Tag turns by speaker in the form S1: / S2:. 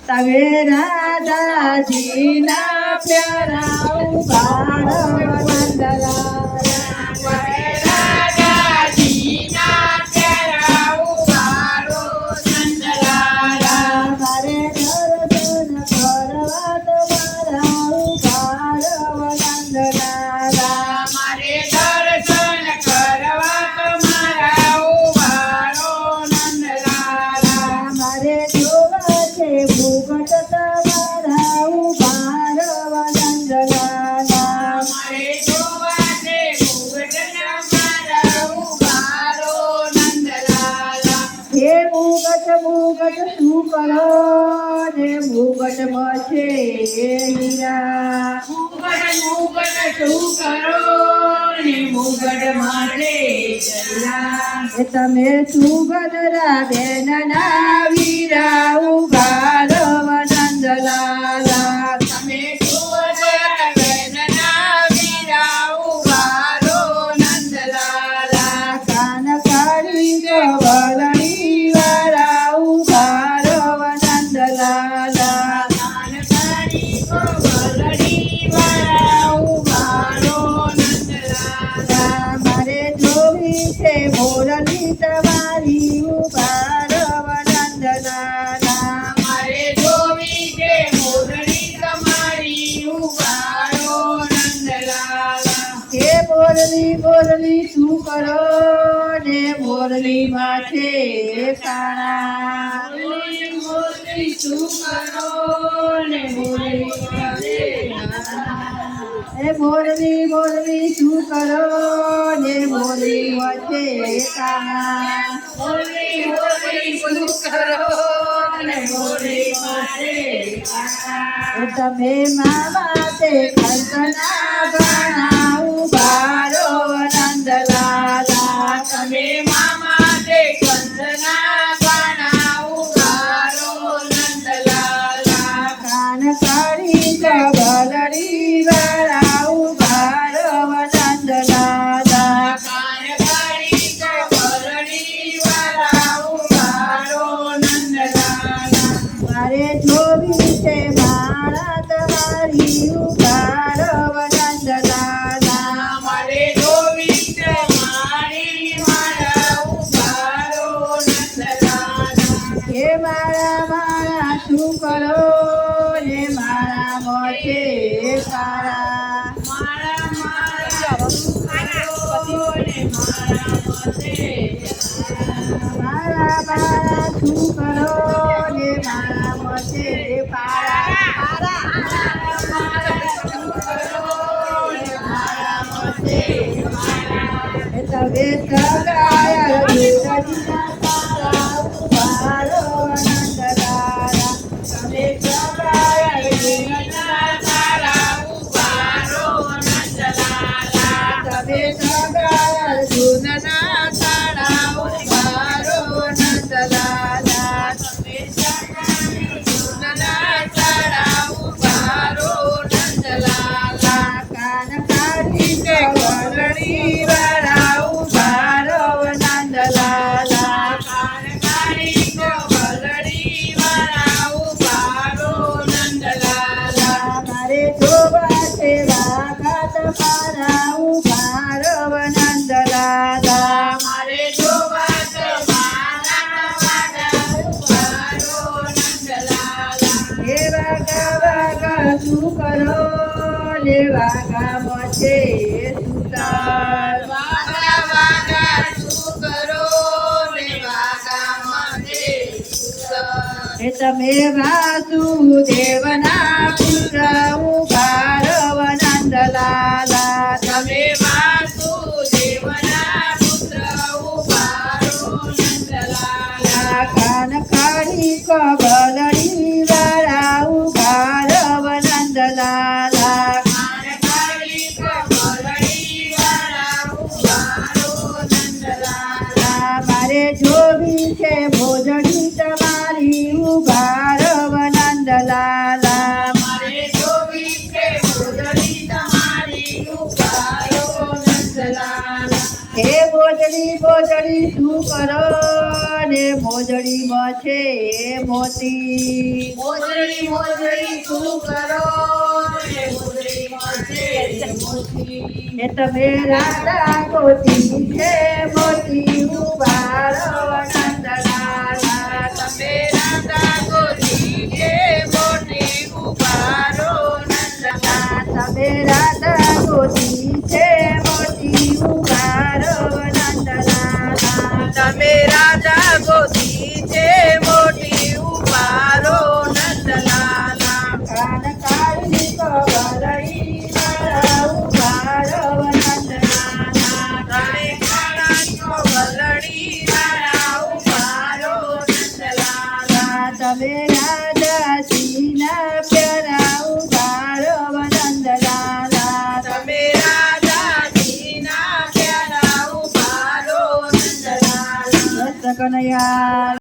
S1: તમે રાધાજીના પ્યારા ઉભારો મુગટ શું કરો ને મુગટ મચે હીરા મુગટ શું કરો ને મુગટ માટે તમે સુગંધરા બેન ના વીરા ઉભારો નંદલાલા તમે સુગંધરા બેન ના વીરા ઉભારો નંદલાલા કાન કાઢી ગવલણી મોરલી તમારી ઉભારો નંદલાલા મારે જોવી છે મોરલી તમારી ઉભારો નંદલાલા હે મોરલી મોરલી શું કરો ને મોરલી માથે કાણા મોરલી શું કરો ને મોરલી માથે હે મોરલી મોરલી શું કરો ને મોરલી વચ્ચે કાણા મોરલી મોરલી શું કરો ને મોરલી વચ્ચે કાણા તમે મામા તે કંસના ગણા ઉભારો નંદલાલા તમે મામા તે કંસના ગણા ઉભારો નંદલાલા કાન કાઢી ગવલડી વાળા ઉભારો નંદલાલા કાન કાઢી ગવલડી વાળા ઉભારો નંદલાલા મારે જોવી છે માળા તમારી ઉભારો નંદલાલા મારે જોવી છે મારી માળા ઉભારો નંદલાલા હે માળા માળા શું કરો ને માળા મોઢે કાળા માળા માળા શું કરો ને માળા મોઢે માળા માળા શું કરો ને માળા મોઢે પાળા તમે સગાયા જીવનના તારા ઉભારો નંદલાલા તમે સગાયા જીવનના તારા ઉભારો નંદલાલા તમે સગાયા જીવનના તારા ઉભારો નંદલાલા તમે સગાયા જીવનના તારા ઉભારો નંદલાલા કાન કાઢી ગવલડી વાળા ઉભારો નંદલાલા કાન કાઢી ગવલડી વાળા ઉભારો નંદલાલા મારે જોવા છે વાઘા તમારા ઉભારો નંદલાલા મારે જોવા છે વાઘા ઉભારો નંદલાલા હે વાઘા વાઘા શું કરો ને વાઘા મોચે સુતાર વાઘા વાઘા શું કરો ને વાઘા મોચે સુતાર હે તમે વાસુદેવના પુત્ર ઉભારો નંદલાલા તમે વાસુદેવના પુત્ર ઉભારો નંદલાલા કાન કાઢી ગવલડી વાળા ઉભારો નંદલાલા કાન કાઢી ગવલડી વાળા ઉભારો નંદલાલા મારે જોવી છે ભોજડી તમારી ઉભારો નંદલાલા મારે જોવી છે ભોજડી તમારી ઉભારો હે મોજડી શું કરો ને મોજડીમાં છે મોતી
S2: મોજડી શું કરો ને મોજડીમાં છે મોતી.
S1: એ તમે રાધા ગોતી છે મોતી ઉભારો નંદલાલા
S2: તમે રાધા ગોતી કે મોતી ઉભારો નંદલાલા.
S1: તમે રાધા ગોતી છે મોતી ઉભારો નંદલાલા
S2: તમે રાધા ગોતી છે મોટી ઉભારો નંદલાલા.
S1: કાન કાળી કવરણી મારા ઉભારો નંદલાલા
S2: કાળે કાળા ચોવલડી મારા ઉભારો નંદલાલા.
S1: તમે રાધાજીના પ્યારા ઉભારો નંદલાલા
S2: તમે રાધાજીના પ્યારા ઉભારો નંદલાલા.
S1: કનૈયા